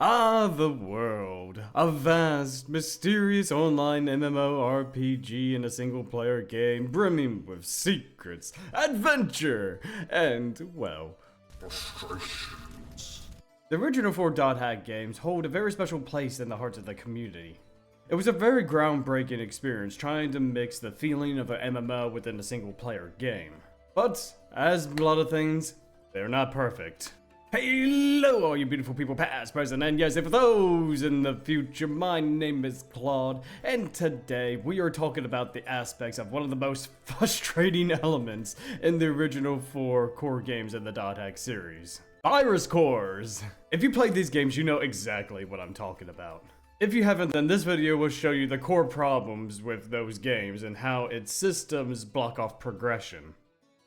Ah, the world. A vast, mysterious online MMORPG in a single-player game brimming with secrets, adventure, and, well, frustrations. The original 4 Dot Hack games hold a very special place in the hearts of the community. It was a very groundbreaking experience trying to mix the feeling of an MMO within a single-player game. But, as a lot of things, they're not perfect. Hello all you beautiful people past, present, and yes, if those in the future, my name is Claude, and today we are talking about the aspects of one of the most frustrating elements in the original 4 core games in the Dot Hack series. Virus cores! If you played these games, you know exactly what I'm talking about. If you haven't, then this video will show you the core problems with those games and how its systems block off progression.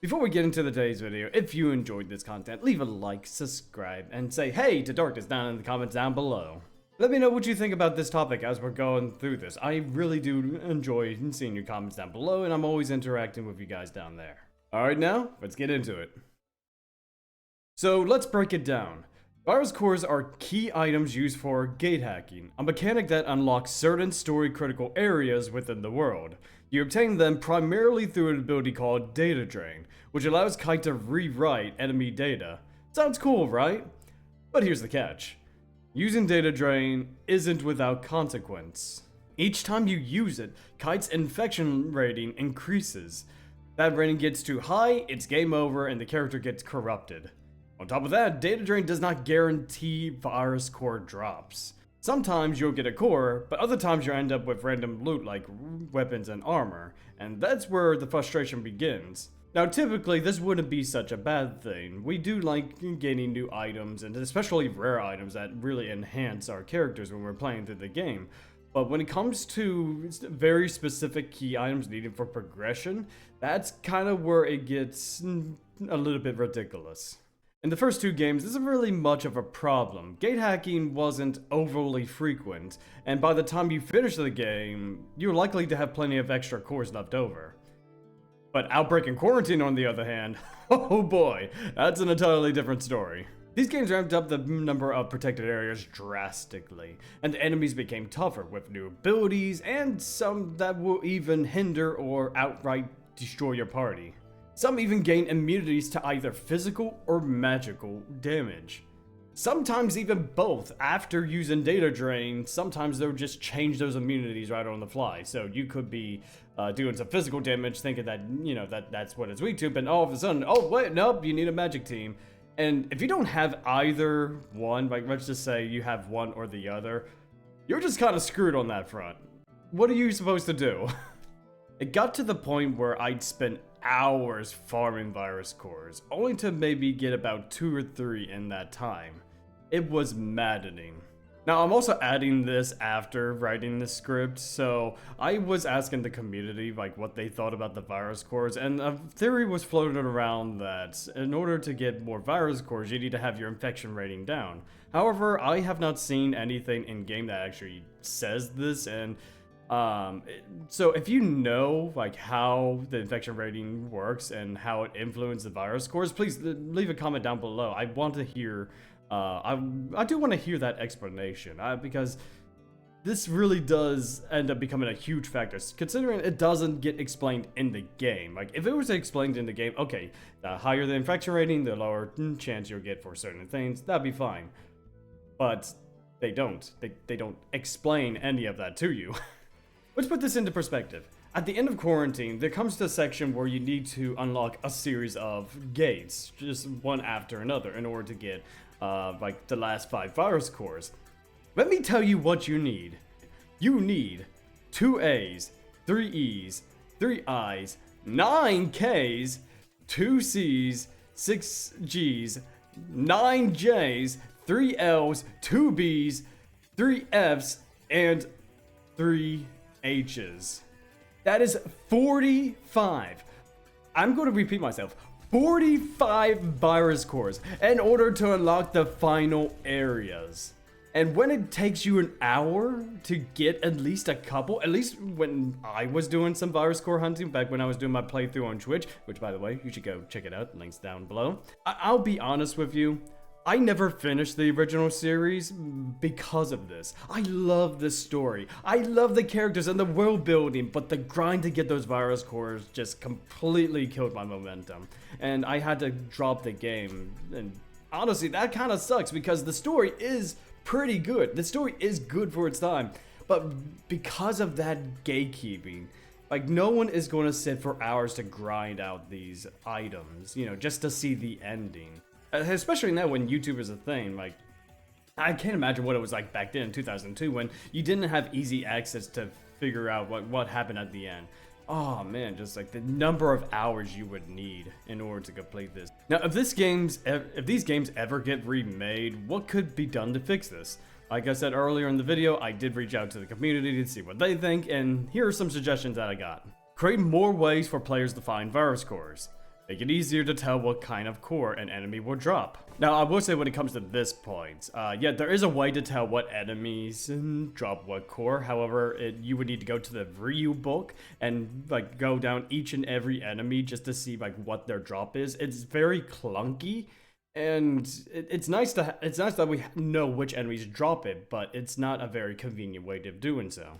Before we get into today's video, if you enjoyed this content, leave a like, subscribe, and say hey to Darkness down in the comments down below. Let me know what you think about this topic as we're going through this. I really do enjoy seeing your comments down below, and I'm always interacting with you guys down there. Alright, now, let's get into it. So, let's break it down. Virus cores are key items used for gate hacking, a mechanic that unlocks certain story-critical areas within the world. You obtain them primarily through an ability called Data Drain, which allows Kite to rewrite enemy data. Sounds cool, right? But here's the catch. Using Data Drain isn't without consequence. Each time you use it, Kite's infection rating increases. That rating gets too high, it's game over, and the character gets corrupted. On top of that, Data Drain does not guarantee virus core drops. Sometimes you'll get a core, but other times you'll end up with random loot like weapons and armor, and that's where the frustration begins. Now typically this wouldn't be such a bad thing. We do like gaining new items, and especially rare items that really enhance our characters when we're playing through the game. But when it comes to very specific key items needed for progression, that's kind of where it gets a little bit ridiculous. In the first 2 games, this isn't really much of a problem. Gate hacking wasn't overly frequent, and by the time you finish the game, you're likely to have plenty of extra cores left over. But Outbreak and Quarantine, on the other hand, oh boy, that's an entirely different story. These games ramped up the number of protected areas drastically, and enemies became tougher with new abilities, and some that will even hinder or outright destroy your party. Some even gain immunities to either physical or magical damage. Sometimes even both. After using Data Drain, sometimes they'll just change those immunities right on the fly. So you could be doing some physical damage thinking that, you know, that's what it's weak to, but all of a sudden, oh wait, nope, you need a magic team. And if you don't have either one, like let's just say you have one or the other, you're just kind of screwed on that front. What are you supposed to do? It got to the point where I'd spend hours farming virus cores, only to maybe get about 2 or 3 in that time. It was maddening. Now I'm also adding this after writing the script, so I was asking the community like what they thought about the virus cores, and a theory was floated around that in order to get more virus cores you need to have your infection rating down. However, I have not seen anything in game that actually says this, and so if you know like how the infection rating works and how it influences the virus cores, please leave a comment down below. I want to hear, I do want to hear that explanation, because this really does end up becoming a huge factor, considering it doesn't get explained in the game. Like if it was explained in the game, okay, the higher the infection rating, the lower chance you'll get for certain things, that'd be fine. But they don't. They don't explain any of that to you. Let's put this into perspective. At the end of Quarantine, there comes to a section where you need to unlock a series of gates, just one after another, in order to get like the last 5 virus cores. Let me tell you what you need. You need 2 A's, 3 E's, 3 I's, 9 K's, 2 C's, 6 G's, 9 J's, 3 L's, 2 B's, 3 F's, and 3 H's. That is 45. I'm going to repeat myself. 45 virus cores in order to unlock the final areas. And when it takes you an hour to get at least a couple, at least when I was doing some virus core hunting back when I was doing my playthrough on Twitch, which by the way, you should go check it out, links down below. I'll be honest with you, I never finished the original series because of this. I love this story. I love the characters and the world building, but the grind to get those virus cores just completely killed my momentum. And I had to drop the game. And honestly, that kind of sucks because the story is pretty good. The story is good for its time. But because of that gatekeeping, like, no one is going to sit for hours to grind out these items, you know, just to see the ending. Especially now when YouTube is a thing. Like, I can't imagine what it was like back then in 2002 when you didn't have easy access to figure out what happened at the end. Oh man, just like the number of hours you would need in order to complete this. Now, if these games ever get remade, what could be done to fix this? Like I said earlier in the video, I did reach out to the community to see what they think, and here are some suggestions that I got. Create more ways for players to find virus cores. Make it easier to tell what kind of core an enemy will drop. Now, I will say when it comes to this point, yeah, there is a way to tell what enemies drop what core. However, you would need to go to the review book and like go down each and every enemy just to see like what their drop is. It's very clunky, and it's nice that we know which enemies drop it, but it's not a very convenient way of doing so.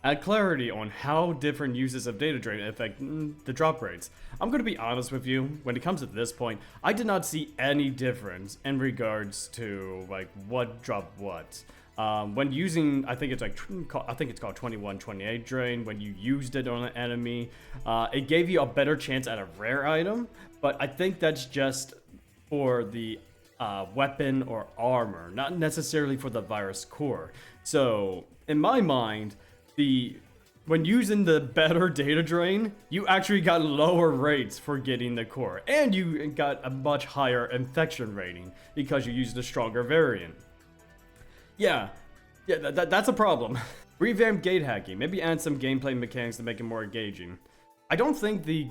Add clarity on how different uses of data drain affect the drop rates. I'm going to be honest with you, when it comes to this point, I did not see any difference in regards to like what dropped what. When using, I think it's called 2128 drain, when you used it on an enemy, it gave you a better chance at a rare item, but I think that's just for the weapon or armor, not necessarily for the virus core. So, in my mind, when using the better data drain, you actually got lower rates for getting the core, and you got a much higher infection rating because you used a stronger variant. Yeah, that's a problem. Revamp gate hacking, maybe add some gameplay mechanics to make it more engaging. I don't think the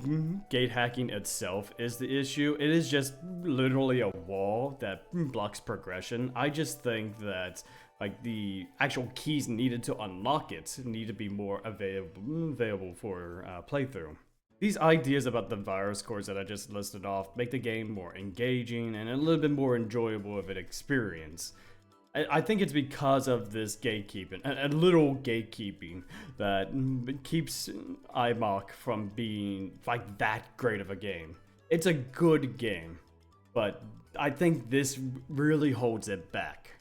gate hacking itself is the issue, it is just literally a wall that blocks progression. I just think that like the actual keys needed to unlock it need to be more available for playthrough. These ideas about the virus cores that I just listed off make the game more engaging and a little bit more enjoyable of an experience. I think it's because of this gatekeeping, a little gatekeeping, that keeps iMock from being like that great of a game. It's a good game, but I think this really holds it back.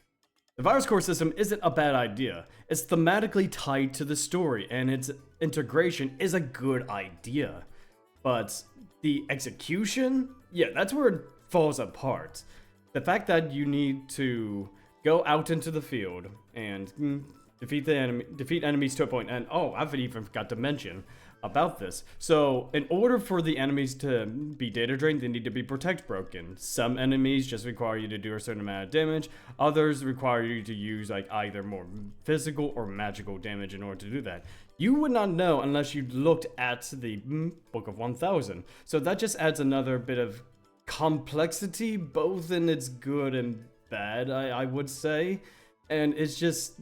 The virus core system isn't a bad idea. It's thematically tied to the story, and its integration is a good idea. But the execution, yeah, that's where it falls apart. The fact that you need to go out into the field and defeat enemies to a point, and oh, I've even forgot to mention about this. So in order for the enemies to be data drained, they need to be protect broken. Some enemies just require you to do a certain amount of damage. Others require you to use like either more physical or magical damage in order to do that. You would not know unless you looked at the Book of 1000. So that just adds another bit of complexity, both in its good and bad, I would say. And it's just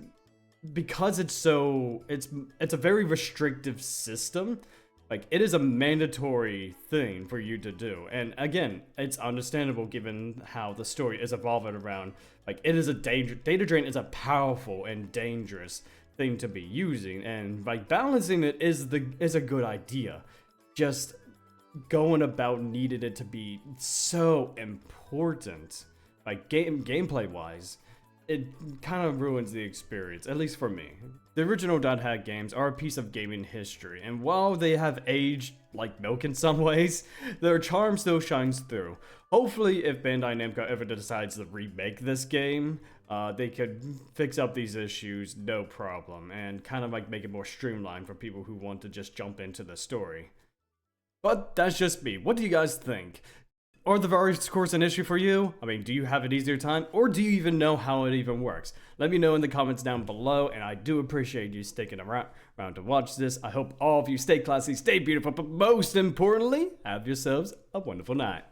because it's a very restrictive system. Like, it is a mandatory thing for you to do, and again, it's understandable given how the story is evolving around. Like, it is a data drain is a powerful and dangerous thing to be using, and like balancing it is a good idea. Just going about needed it to be so important, like gameplay wise. It kind of ruins the experience, at least for me. The original Dot Hack games are a piece of gaming history, and while they have aged like milk in some ways, their charm still shines through. Hopefully, if Bandai Namco ever decides to remake this game, they could fix up these issues no problem, and kind of like make it more streamlined for people who want to just jump into the story. But that's just me. What do you guys think? Are the virus cores an issue for you? I mean, do you have an easier time, or do you even know how it even works? Let me know in the comments down below, and I do appreciate you sticking around to watch this. I hope all of you stay classy, stay beautiful, but most importantly, have yourselves a wonderful night.